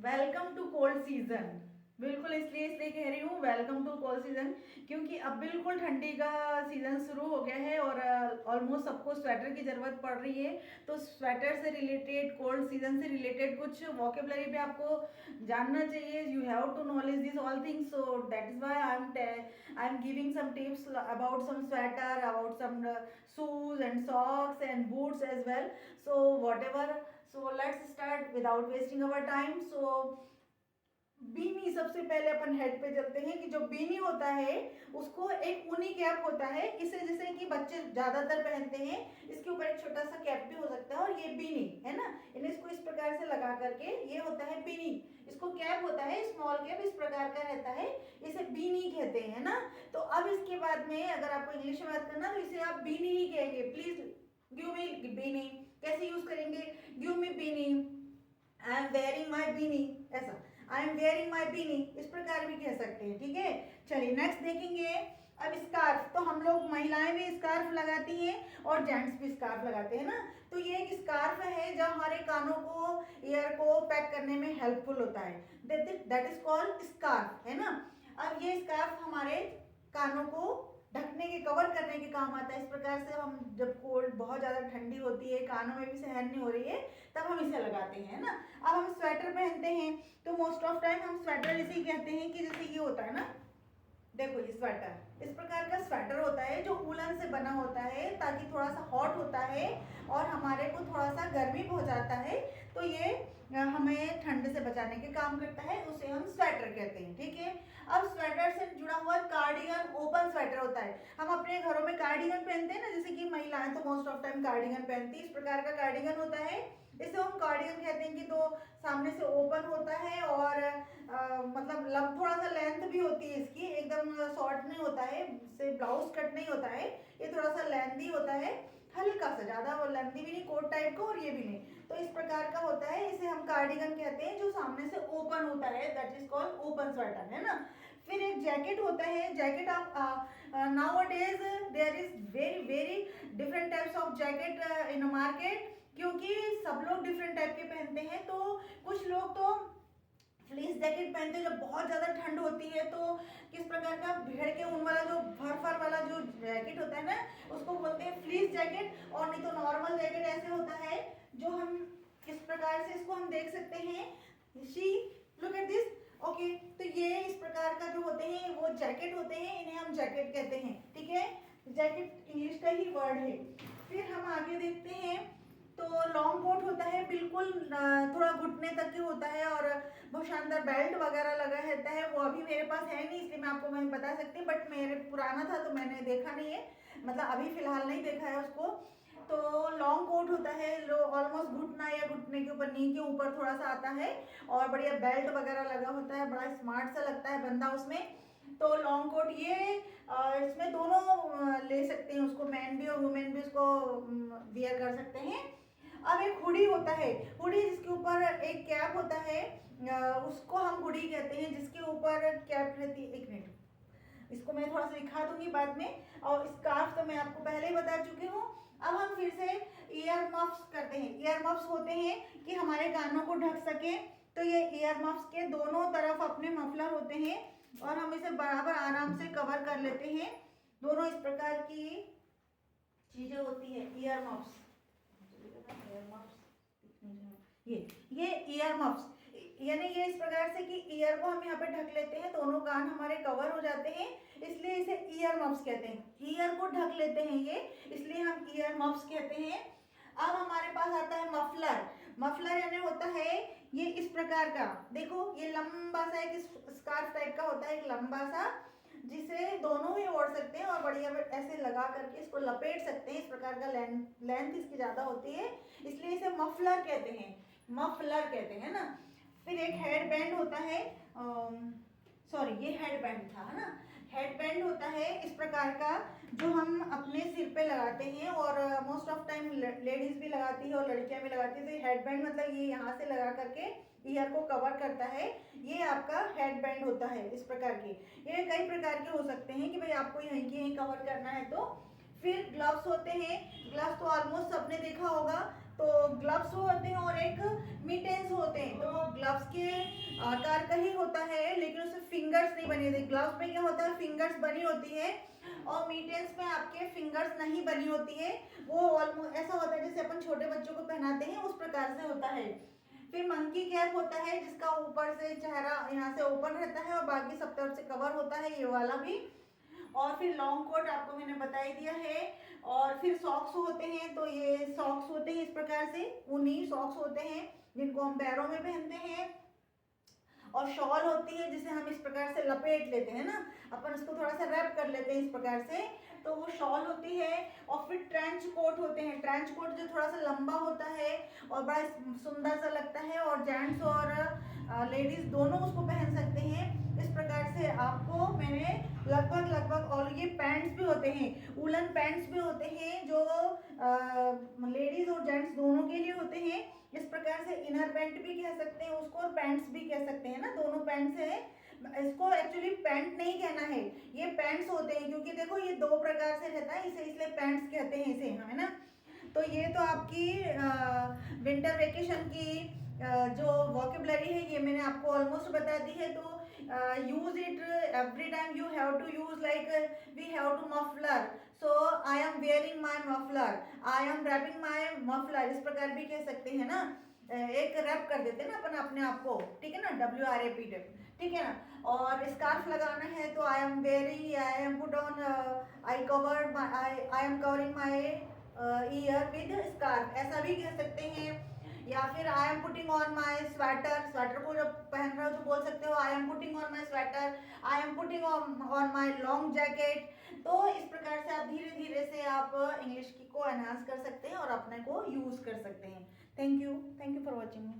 Welcome to cold season. बिल्कुल इसलिए कह रही हूँ वेलकम टू कोल्ड सीजन, क्योंकि अब बिल्कुल ठंडी का सीजन शुरू हो गया है और ऑलमोस्ट सबको स्वेटर की ज़रूरत पड़ रही है। तो स्वेटर से रिलेटेड, कोल्ड सीजन से रिलेटेड कुछ वोकेबलरी पे आपको जानना चाहिए। You have to knowledge this all things, so that is why I am giving some tips about some sweater, about some shoes and socks and boots as well. So whatever, so let's start without wasting our time. So बीनी, सबसे पहले अपन head पे चलते हैं कि जो बीनी होता है उसको एक ऊनी कैप होता है। इसे जैसे कि बच्चे ज्यादातर पहनते हैं, इसके ऊपर एक छोटा सा कैप भी हो सकता है और ये बीनी है ना। इन्हें इसको इस प्रकार से लगा करके, ये होता है बीनी। इसको कैप होता है, स्मॉल कैप इस प्रकार का रहता है, इसे बीनी कहते हैं ना। तो अब इसके बाद में अगर आपको इंग्लिश में बात करना तो इसे आप बीनी ही कहेंगे। Please give me beanie. कैसे यूज करेंगे? Give me beanie, I am wearing my beanie, ऐसा आई एम वेयरिंग माई बीनी, इस प्रकार भी कह सकते हैं। ठीक है, चलिए नेक्स्ट देखेंगे। अब स्कार्फ, तो हम लोग महिलाएं भी स्कार्फ लगाती हैं और जेंट्स भी स्कार्फ लगाते हैं ना। तो ये एक स्कार्फ है जो हमारे कानों को, ईयर को पैक करने में हेल्पफुल होता है। दैट इज कॉल्ड स्कार्फ, है ना। अब ये स्कार्फ हमारे कानों को ढकने के, कवर करने के काम आता है। इस प्रकार से हम जब कोल्ड, बहुत ज़्यादा ठंडी होती है, कानों में भी सहन नहीं हो रही है, तब हम इसे लगाते हैं ना। अब हम स्वेटर पहनते हैं तो मोस्ट ऑफ टाइम हम स्वेटर इसे ही कहते हैं कि जैसे ये होता है ना, देखो ये स्वेटर, इस प्रकार का स्वेटर होता है जो वूलन से बना होता है, ताकि थोड़ा सा हॉट होता है और हमारे को थोड़ा सा गर्मी पहुंचाता है। तो ये हमें ठंड से बचाने के काम करता है, उसे हम स्वेटर कहते हैं। ठीक है, अब स्वेटर से जुड़ा हुआ कार्डिगन, ओपन स्वेटर होता है। हम अपने घरों में कार्डिगन पहनते हैं ना, जैसे कि महिलाएं तो मोस्ट ऑफ टाइम कार्डिगन पहनती है। इस प्रकार का कार्डिगन होता है, इसे हम कार्डिगन कहते हैं कि तो सामने से ओपन होता है और मतलब थोड़ा सा लेंथ भी होती है इसकी, एकदम शॉर्ट नहीं होता है, से ब्लाउज कट नहीं होता है, ये थोड़ा सा लेंथी होता है, हल्का सा, ज्यादा वो लेंथी भी नहीं, कोट टाइप का, और ये भी नहीं। तो इस प्रकार का होता है, इसे हम कार्डिगन कहते हैं, जो सामने से ओपन होता है, that is called open sweater, है ना। फिर एक जैकेट होता है। जैकेट आप nowadays there is very very different types of jacket in market, क्योंकि सब लोग डिफरेंट टाइप के पहनते हैं। तो कुछ लोग तो फ्लीस जैकेट पहनते हैं जब बहुत ज़्यादा ठंड होती है, तो किस प्रकार का भेड़ के ऊन वाला जो फर वाला जो जैकेट होता है ना, उसको बोलते हैं फ्लीस जैकेट। और नहीं तो नॉर्मल जैकेट ऐसे होता है जो हम इस प्रकार से इसको हम देख सकते हैं। She look at this, okay. तो ये इस प्रकार का जो होते हैं वो जैकेट होते हैं, इन्हें हम जैकेट कहते हैं। ठीक है, जैकेट इंग्लिश का ही वर्ड है। फिर हम आगे देखते हैं तो लॉन्ग कोट होता है, बिल्कुल थोड़ा घुटने तक की होता है और बहुत शानदार बेल्ट वगैरह लगा रहता है। वो अभी मेरे पास है नहीं, इसलिए मैं आपको वही बता सकती हूँ, बट मेरे पुराना था तो मैंने देखा नहीं है, मतलब अभी फिलहाल नहीं देखा है उसको। तो लॉन्ग कोट होता है जो ऑलमोस्ट घुटना या घुटने के ऊपर, नी के ऊपर थोड़ा सा आता है और बढ़िया बेल्ट वगैरह लगा होता है, बड़ा स्मार्ट सा लगता है बंदा उसमें। तो लॉन्ग कोट ये इसमें दोनों ले सकते हैं उसको, मैन भी और वुमेन भी उसको वियर कर सकते हैं। अब एक हुडी होता है, हुडी जिसके ऊपर एक कैप होता है, उसको हम हुडी कहते हैं, जिसके ऊपर कैप रहती है। एक मिनट, इसको मैं थोड़ा सा दिखा दूंगी बाद में। और स्कार्फ तो मैं आपको पहले ही बता चुकी हूँ। अब हम फिर से ईयर मफ्स करते हैं। ईयर मफ्स होते हैं कि हमारे कानों को ढक सके, तो ये ईयर मफ्स के दोनों तरफ अपने मफलर होते हैं और हम इसे बराबर आराम से कवर कर लेते हैं। दोनों इस प्रकार की चीजें होती है ईयर मफ्स। ये ईयर मफ्स, यानी ये इस प्रकार से कि ईयर को हम यहाँ पे ढक लेते हैं, दोनों कान हमारे कवर हो जाते हैं, इसलिए इसे ईयर मफ्स कहते हैं। ईयर को ढक लेते हैं ये, इसलिए हम ईयर मफ्स कहते हैं। अब हमारे पास आता है मफलर। मफलर यानी होता है ये इस प्रकार का, देखो ये लंबा सा एक स्कार्फ टाइप का होता है, एक लंबा सा, जिसे दोनों ही ओढ़ सकते हैं और बढ़िया ऐसे लगा करके इसको लपेट सकते हैं। इस प्रकार का लेंथ इसकी ज्यादा होती है, इसलिए इसे मफलर कहते हैं, मफलर कहते हैं ना। फिर एक हेड बैंड होता है, सॉरी ये हेड बैंड था, है ना। हेड बैंड होता है इस प्रकार का, जो हम अपने सिर पे लगाते हैं और मोस्ट ऑफ टाइम लेडीज भी लगाती है और लड़कियां भी लगाती है। तो ये हेड बैंड मतलब ये यहाँ से लगा करके ईयर को कवर करता है, ये आपका हेड बैंड होता है इस प्रकार के। ये कई प्रकार के हो सकते हैं कि भाई आपको यहीं की यहीं कवर करना है तो। फिर ग्लव्स होते हैं, ग्लव्स तो ऑलमोस्ट सबने देखा होगा। तो ग्लव्स होते हैं और एक मिटेंस होते हैं। तो ग्लव्स के आकार का ही होता है, लेकिन उसमें फिंगर्स नहीं बनी होती। ग्लव्स में क्या होता है, फिंगर्स बनी होती है, और मीटेंस में आपके फिंगर्स नहीं बनी होती है। वो ऑलमोस्ट ऐसा होता है जैसे अपन छोटे बच्चों को पहनाते हैं, उस प्रकार से होता है। फिर मंकी कैप होता है, जिसका ऊपर से चेहरा यहाँ से ओपन रहता है और बाकी सब तरफ से कवर होता है, ये वाला भी। और फिर लॉन्ग कोट आपको मैंने बता ही दिया है। और फिर सॉक्स होते हैं, तो ये सॉक्स होते हैं इस प्रकार से, ऊनी सॉक्स होते हैं जिनको हम पैरों में पहनते हैं। और शॉल होती है जिसे हम इस प्रकार से लपेट लेते हैं ना, अपन इसको थोड़ा सा रैप कर लेते हैं इस प्रकार से, तो वो शॉल होती है। और फिर ट्रेंच कोट होते हैं, ट्रेंच कोट जो थोड़ा सा लंबा होता है और बड़ा सुंदर सा लगता है, और जेंट्स और लेडीज दोनों उसको पहन सकते हैं। इस प्रकार से आपको मैंने लगभग, और ये पैंट्स भी होते हैं, वुलन पैंट्स भी होते हैं जो लेडीज और जेंट्स दोनों के लिए होते हैं। इस प्रकार से इनर पैंट भी कह सकते हैं उसको, और पैंट्स भी कह सकते हैं ना, दोनों पैंट्स है। इसको एक्चुअली पैंट नहीं कहना है, ये पैंट्स होते हैं, क्योंकि देखो ये दो प्रकार से रहता है, इसे इसलिए पैंट्स कहते हैं इसे, है ना। तो ये तो आपकी विंटर वेकेशन की जो वोकेबलरी है ये मैंने आपको ऑलमोस्ट बता दी है। तो use it every time, you have to use, like we have to muffler, so I am wearing my muffler, I am wrapping my muffler, इस प्रकार भी कह सकते हैं ना। एक रैप कर देते हैं ना अपन अपने आप को, ठीक है ना, WRAP, ठीक है ना। और स्कार्फ लगाना है तो आई am wearing, I am put on, I covered my, I am covering my year with scarf, ऐसा भी कह सकते हैं। या फिर I am putting on my sweater, sweater को जब पहन रहे हो तो बोल सकते हो I am putting on my sweater, I am putting on my long jacket. तो इस प्रकार से आप धीरे धीरे से आप इंग्लिश की को एनहांस कर सकते हैं और अपने को यूज कर सकते हैं। Thank you for watching.